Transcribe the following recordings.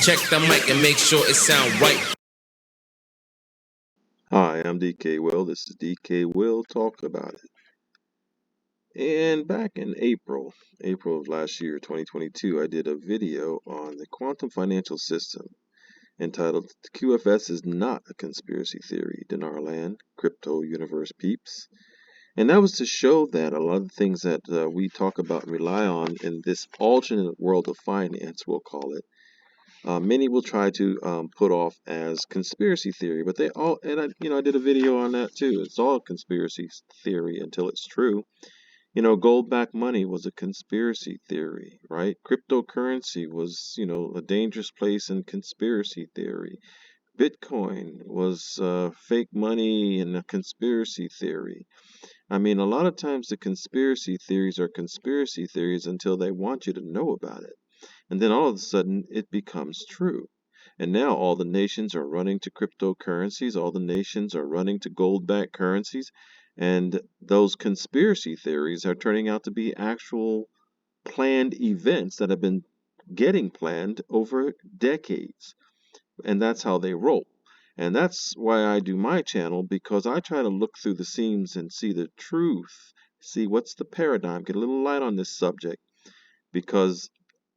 Check the mic and make sure it sound right. Hi, I'm DK Will. This is DK Will Talk About It. And back in April of last year, 2022, I did a video on the quantum financial system entitled QFS is not a conspiracy theory, DINARLAND, Crypto Universe PEEPS. And that was to show that a lot of the things that we talk about and rely on in this alternate world of finance, we'll call it, many will try to put off as conspiracy theory, but they all, and I did a video on that too. It's all conspiracy theory until it's true. Gold-backed money was a conspiracy theory, right? Cryptocurrency was, a dangerous place in conspiracy theory. Bitcoin was fake money and a conspiracy theory. I mean, a lot of times the conspiracy theories are conspiracy theories until they want you to know about it. And then all of a sudden it becomes true. And now all the nations are running to cryptocurrencies. All the nations are running to gold-backed currencies. And those conspiracy theories are turning out to be actual planned events that have been getting planned over decades. And that's how they roll. And that's why I do my channel, because I try to look through the seams and see the truth, see what's the paradigm, get a little light on this subject. Because,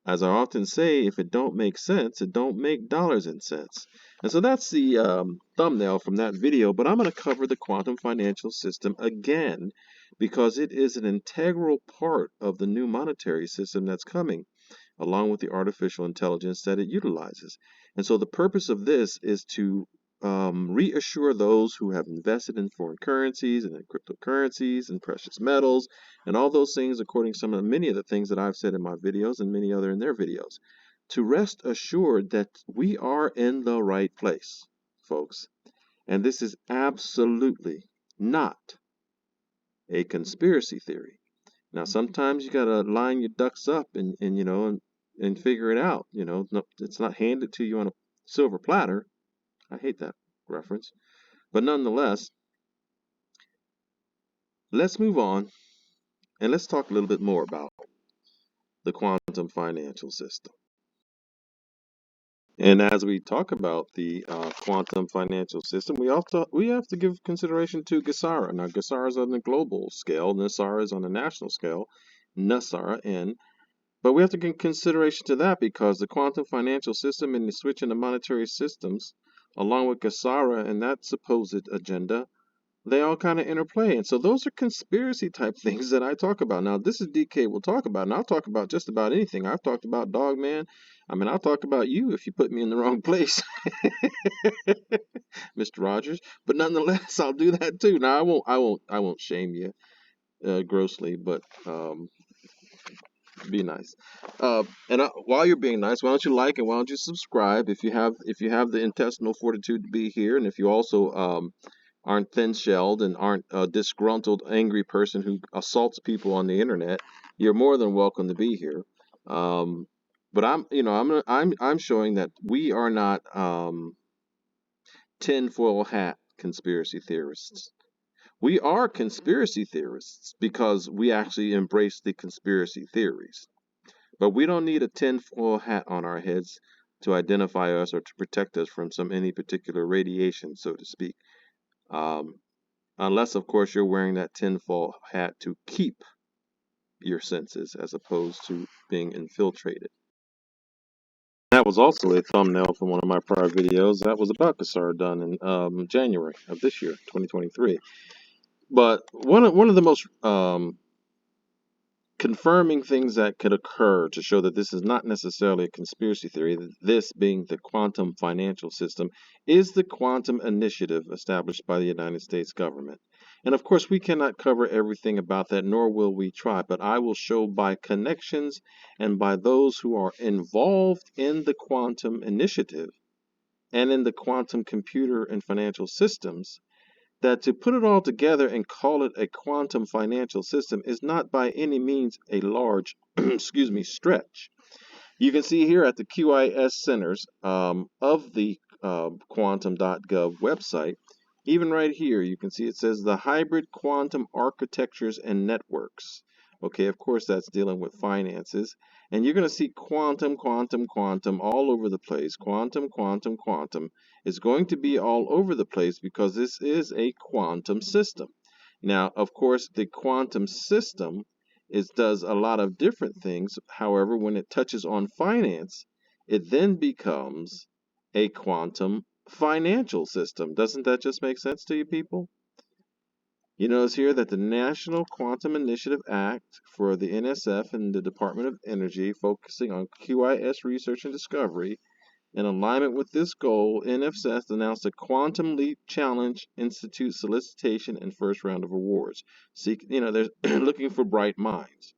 as I often say, if it don't make sense, it don't make dollars and cents. And so that's the thumbnail from that video, but I'm going to cover the quantum financial system again because it is an integral part of the new monetary system that's coming, along with the artificial intelligence that it utilizes. And so the purpose of this is to reassure those who have invested in foreign currencies and in cryptocurrencies and precious metals and all those things, according to many of the things that I've said in my videos and many other in their videos, to rest assured that we are in the right place, folks. And this is absolutely not a conspiracy theory. Now, sometimes you got to line your ducks up and figure it out. It's not handed to you on a silver platter. I hate that reference. But nonetheless, let's move on and let's talk a little bit more about the quantum financial system. And as we talk about the quantum financial system, we have to give consideration to GESARA. Now, GESARA is on the global scale, NESARA is on the national scale, NESARA, but we have to give consideration to that because the quantum financial system and the switch in the monetary systems, along with GESARA and that supposed agenda, they all kind of interplay. And so those are conspiracy type things that I talk about. Now, this is DK will talk about, and I'll talk about just about anything. I've talked about Dog Man. I mean, I'll talk about you if you put me in the wrong place, Mr. Rogers. But nonetheless, I'll do that too. Now, I won't shame you grossly, but be nice. While you're being nice, why don't you like and why don't you subscribe if you have the intestinal fortitude to be here, and if you also aren't thin-shelled and aren't a disgruntled, angry person who assaults people on the internet, you're more than welcome to be here. But I'm showing that we are not tinfoil hat conspiracy theorists. We are conspiracy theorists because we actually embrace the conspiracy theories. But we don't need a tinfoil hat on our heads to identify us or to protect us from any particular radiation, so to speak. Unless, of course, you're wearing that tinfoil hat to keep your senses as opposed to being infiltrated. That was also a thumbnail from one of my prior videos. That was about GESARA done in January of this year, 2023. But one of the most confirming things that could occur to show that this is not necessarily a conspiracy theory, this being the quantum financial system, is the quantum initiative established by the United States government. And of course, we cannot cover everything about that, nor will we try, but I will show by connections and by those who are involved in the quantum initiative and in the quantum computer and financial systems, that to put it all together and call it a quantum financial system is not by any means a large stretch. You can see here at the QIS centers of the QUANTUM.GOV website, even right here, you can see it says the hybrid quantum architectures and networks. Okay, of course, that's dealing with finances. And you're going to see quantum, quantum, quantum all over the place. Quantum, quantum, quantum is going to be all over the place because this is a quantum system. Now, of course, the quantum system does a lot of different things. However, when it touches on finance, it then becomes a quantum financial system. Doesn't that just make sense to you people? You notice here that the National Quantum Initiative Act for the NSF and the Department of Energy, focusing on QIS research and discovery. In alignment with this goal, NSF announced a Quantum Leap Challenge Institute solicitation and first round of awards. They're looking for bright minds.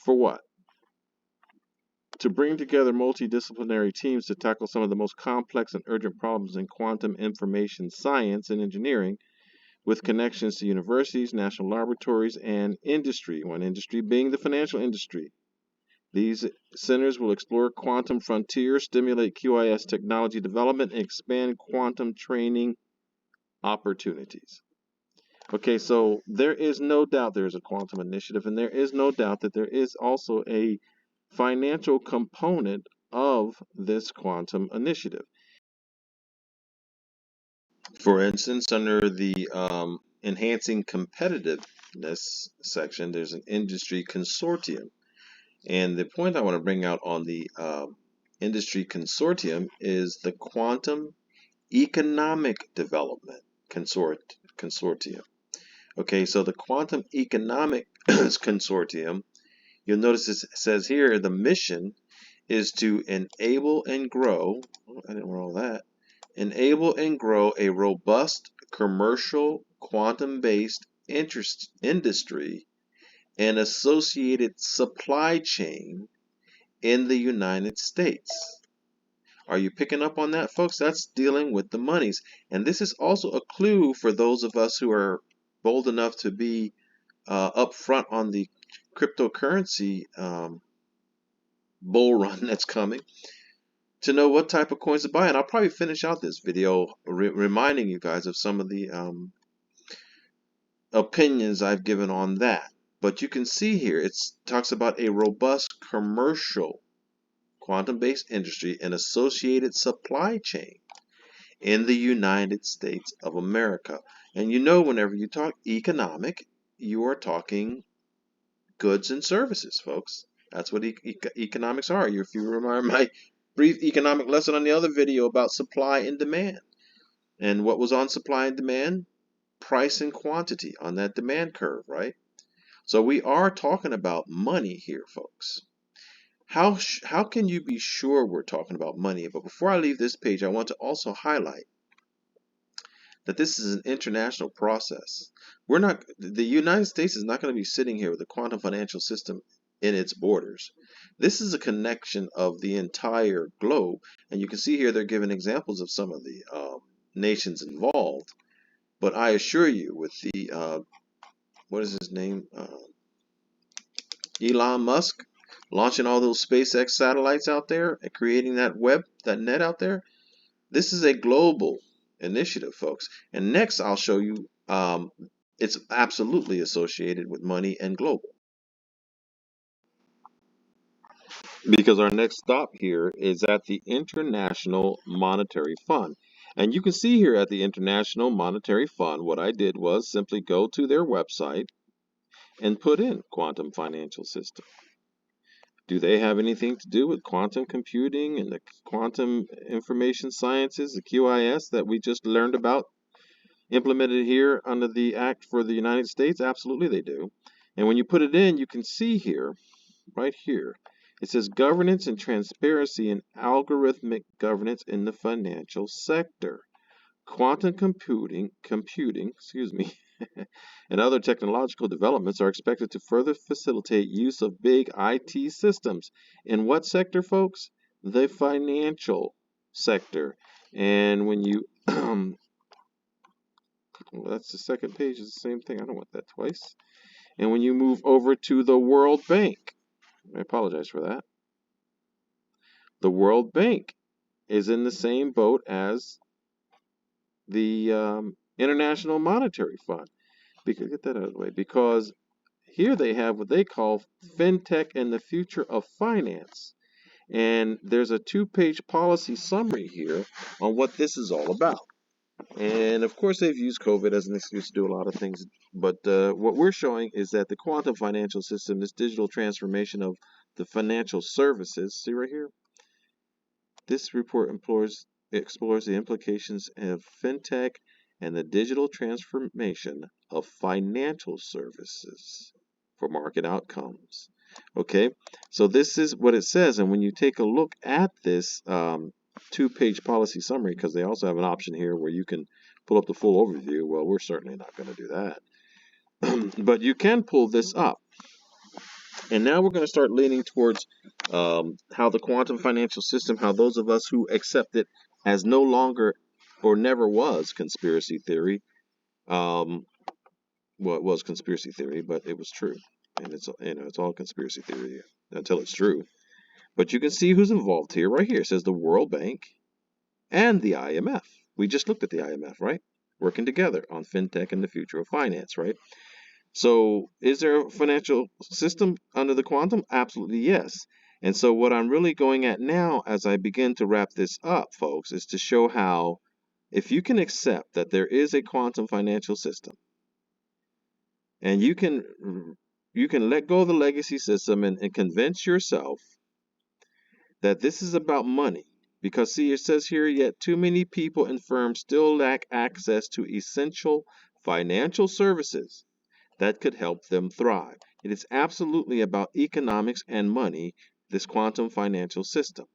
For what? To bring together multidisciplinary teams to tackle some of the most complex and urgent problems in quantum information science and engineering, with connections to universities, national laboratories, and industry, one industry being the financial industry. These centers will explore quantum frontiers, stimulate QIS technology development, and expand quantum training opportunities. Okay, so there is no doubt there is a quantum initiative, and there is no doubt that there is also a financial component of this quantum initiative. For instance, under the Enhancing Competitiveness section, there's an industry consortium. And the point I want to bring out on the industry consortium is the Quantum Economic Development Consortium. Okay, so the Quantum Economic Consortium, you'll notice it says here the mission is to enable and grow, I didn't roll that, enable and grow a robust commercial quantum-based industry and associated supply chain in the United States. Are you picking up on that, folks? That's dealing with the monies. And this is also a clue for those of us who are bold enough to be up front on the cryptocurrency bull run that's coming, to know what type of coins to buy. And I'll probably finish out this video reminding you guys of some of the opinions I've given on that. But you can see here it talks about a robust commercial quantum-based industry and associated supply chain in the United States of America. And you know, whenever you talk economic, you are talking goods and services, folks. That's what economics are. If you remember my brief economic lesson on the other video about supply and demand. And what was on supply and demand? Price and quantity on that demand curve, right? So we are talking about money here, folks. How can you be sure we're talking about money? But before I leave this page, I want to also highlight that this is an international process. The United States is not going to be sitting here with the quantum financial system in its borders. This is a connection of the entire globe. And you can see here they're giving examples of some of the nations involved. But I assure you, with the, what is his name? Elon Musk launching all those SpaceX satellites out there and creating that net out there. This is a global initiative, folks. And next I'll show you it's absolutely associated with money and global. Because our next stop here is at the International Monetary Fund. And you can see here at the International Monetary Fund, what I did was simply go to their website and put in quantum financial system. Do they have anything to do with quantum computing and the quantum information sciences, the QIS that we just learned about, implemented here under the Act for the United States? Absolutely they do. And when you put it in, you can see here, right here, it says governance and transparency and algorithmic governance in the financial sector. Quantum computing, and other technological developments are expected to further facilitate use of big IT systems. In what sector, folks? The financial sector. And when you, well, that's the second page, is the same thing. I don't want that twice. And when you move over to the World Bank, I apologize for that. The World Bank is in the same boat as the International Monetary Fund. Get that out of the way, because here they have what they call FinTech and the Future of Finance. And there's a 2-page policy summary here on what this is all about. And of course, they've used COVID as an excuse to do a lot of things. But what we're showing is that the quantum financial system, this digital transformation of the financial services, see right here, this report explores the implications of fintech and the digital transformation of financial services for market outcomes. Okay, so this is what it says. And when you take a look at this 2-page policy summary, because they also have an option here where you can pull up the full overview. Well, we're certainly not going to do that. But you can pull this up. And now we're going to start leaning towards how the quantum financial system, how those of us who accept it as no longer or never was conspiracy theory, well, it was conspiracy theory, but it was true. And it's all conspiracy theory until it's true. But you can see who's involved here. Right here it says the World Bank and the IMF. We just looked at the IMF, right? Working together on fintech and the future of finance, right? So is there a financial system under the quantum? Absolutely yes. And so what I'm really going at now as I begin to wrap this up, folks, is to show how if you can accept that there is a quantum financial system and you can let go of the legacy system and convince yourself that this is about money. Because see, it says here, yet too many people and firms still lack access to essential financial services that could help them thrive. It is absolutely about economics and money, this quantum financial system.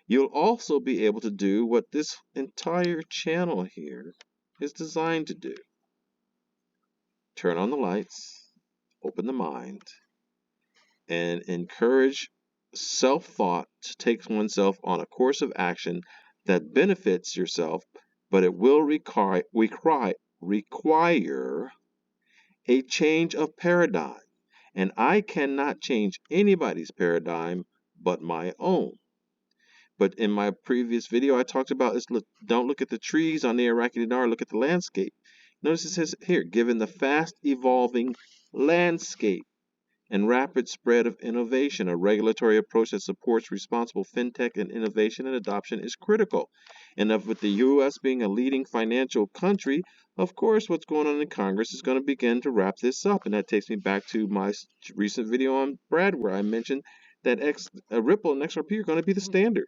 You'll also be able to do what this entire channel here is designed to do. Turn on the lights, open the mind, and encourage self-thought to take oneself on a course of action that benefits yourself, but it will require a change of paradigm. And I cannot change anybody's paradigm but my own. But in my previous video, I talked about this. Don't look at the trees on the Iraqi Dinar, look at the landscape. Notice it says here, given the fast evolving landscape and rapid spread of innovation, a regulatory approach that supports responsible fintech and innovation and adoption is critical. And with the U.S. being a leading financial country, of course, what's going on in Congress is going to begin to wrap this up. And that takes me back to my recent video on Brad, where I mentioned that Ripple and XRP are going to be the standard.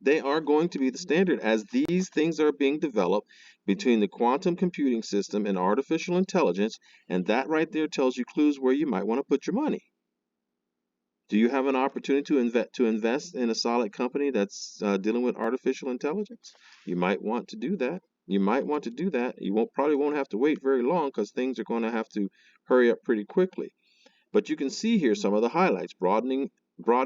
They are going to be the standard as these things are being developed between the quantum computing system and artificial intelligence, and that right there tells you clues where you might want to put your money. Do you have an opportunity to invest in a solid company that's dealing with artificial intelligence? You might want to do that. You might want to do that. You probably won't have to wait very long because things are going to have to hurry up pretty quickly. But you can see here some of the highlights. Broaden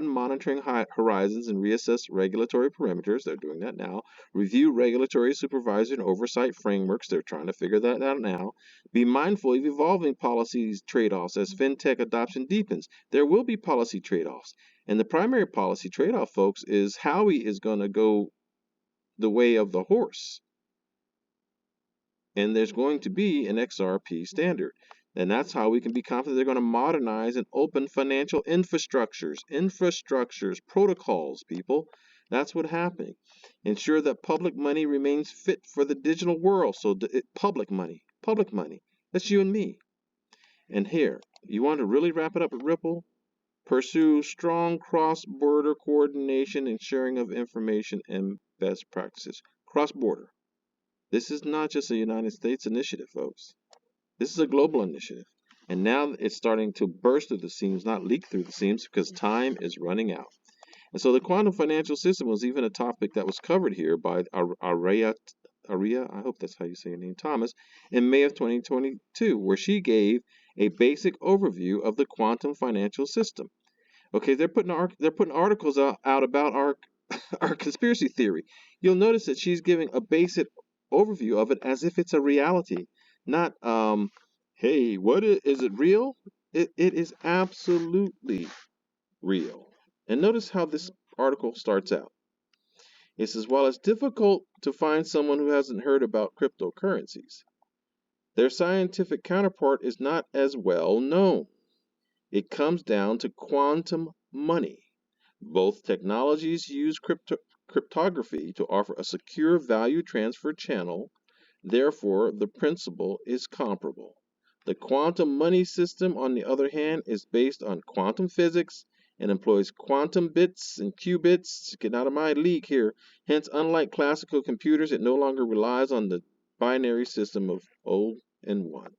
monitoring horizons and reassess regulatory perimeters. They're doing that now. Review regulatory supervision and oversight frameworks. They're trying to figure that out now. Be mindful of evolving policies trade-offs as fintech adoption deepens. There will be policy trade-offs. And the primary policy trade-off, folks, is Howie is going to go the way of the horse. And there's going to be an XRP standard. And that's how we can be confident they're going to modernize and open financial infrastructures, protocols, people. That's what's happening. Ensure that public money remains fit for the digital world. So public money. That's you and me. And here, you want to really wrap it up at Ripple? Pursue strong cross-border coordination and sharing of information and best practices. Cross-border. This is not just a United States initiative, folks. This is a global initiative, and now it's starting to burst through the seams, not leak through the seams, because time is running out. And so the quantum financial system was even a topic that was covered here by Aria, I hope that's how you say your name, Thomas, in May of 2022, where she gave a basic overview of the quantum financial system. Okay, they're putting articles out about our conspiracy theory. You'll notice that she's giving a basic overview of it as if it's a reality. Not, hey, is it real? It is absolutely real. And notice how this article starts out. It says, while it's difficult to find someone who hasn't heard about cryptocurrencies, Their scientific counterpart is not as well known. It comes down to quantum money. Both technologies use cryptography to offer a secure value transfer channel. Therefore, the principle is comparable. The quantum money system, on the other hand, is based on quantum physics and employs quantum bits and qubits. Get out of my league here. Hence, unlike classical computers, it no longer relies on the binary system of 0 and 1.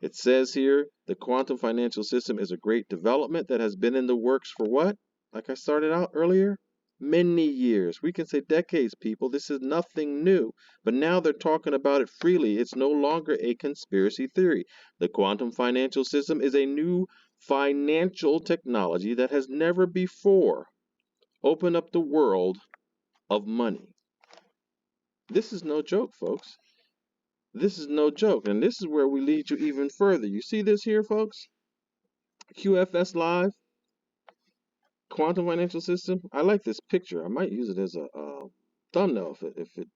It says here, the quantum financial system is a great development that has been in the works for what? Like I started out earlier? Many years. We can say decades, people. This is nothing new. But now they're talking about it freely. It's no longer a conspiracy theory. The quantum financial system is a new financial technology that has never before opened up the world of money. This is no joke, folks. This is no joke, and this is where we lead you even further. You see this here, folks? QFS.live, Quantum Financial System. I like this picture. I might use it as a thumbnail if it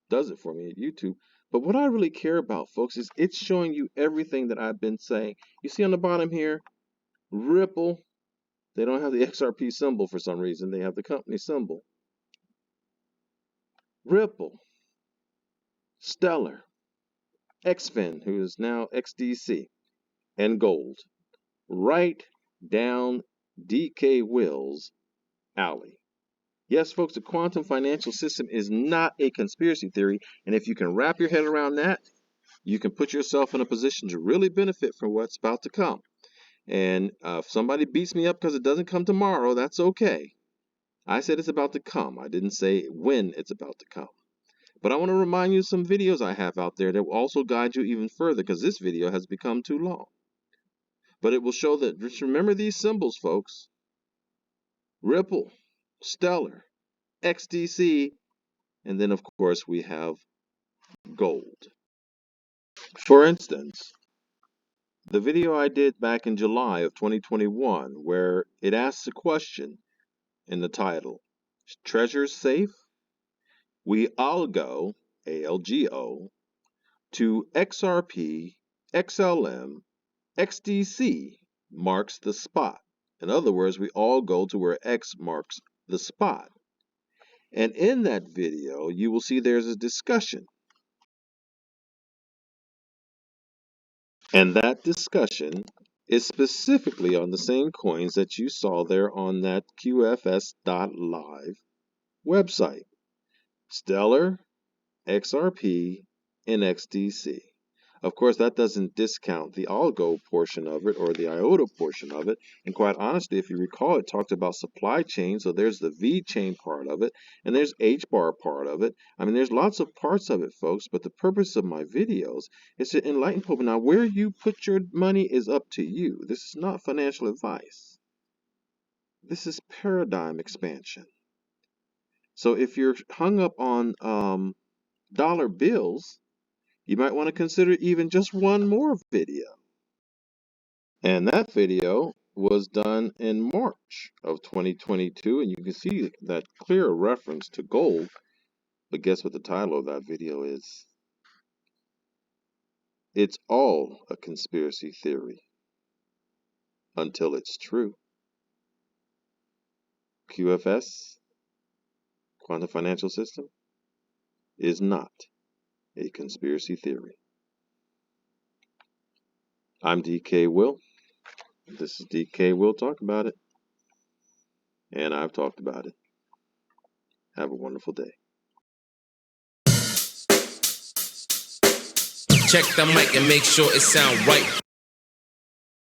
does it for me at YouTube. But what I really care about, folks, is it's showing you everything that I've been saying. You see on the bottom here, Ripple. They don't have the XRP symbol for some reason. They have the company symbol. Ripple, Stellar, XFIN, who is now XDC, and Gold. Right down DK Will's alley. Yes, folks, the quantum financial system is not a conspiracy theory, and if you can wrap your head around that, you can put yourself in a position to really benefit from what's about to come. And if somebody beats me up because it doesn't come tomorrow, that's okay. I said it's about to come. I didn't say when it's about to come. But I want to remind you of some videos I have out there that will also guide you even further, because this video has become too long. But it will show that, just remember these symbols, folks. Ripple, Stellar, XDC, and then, of course, we have Gold. For instance, the video I did back in July of 2021, where it asks a question in the title, Treasures Safe? We ALGO, ALGO, to XRP, XLM, XDC marks the spot. In other words, we all go to where X marks the spot. And in that video, you will see there's a discussion. And that discussion is specifically on the same coins that you saw there on that QFS.live website. Stellar, XRP, and XDC. Of course, that doesn't discount the ALGO portion of it or the IOTA portion of it. And quite honestly, if you recall, it talked about supply chain. So there's the V chain part of it, and there's H bar part of it. I mean, there's lots of parts of it, folks. But the purpose of my videos is to enlighten people. Now, where you put your money is up to you. This is not financial advice. This is paradigm expansion. So if you're hung up on dollar bills, you might want to consider even just one more video. And that video was done in March of 2022, and you can see that clear reference to gold. But guess what the title of that video is? It's all a conspiracy theory until it's true. QFS, Quantum Financial System, is not a conspiracy theory. I'm DK Will. This is DK Will Talk About It. And I've talked about it. Have a wonderful day. Check the mic and make sure it sound right.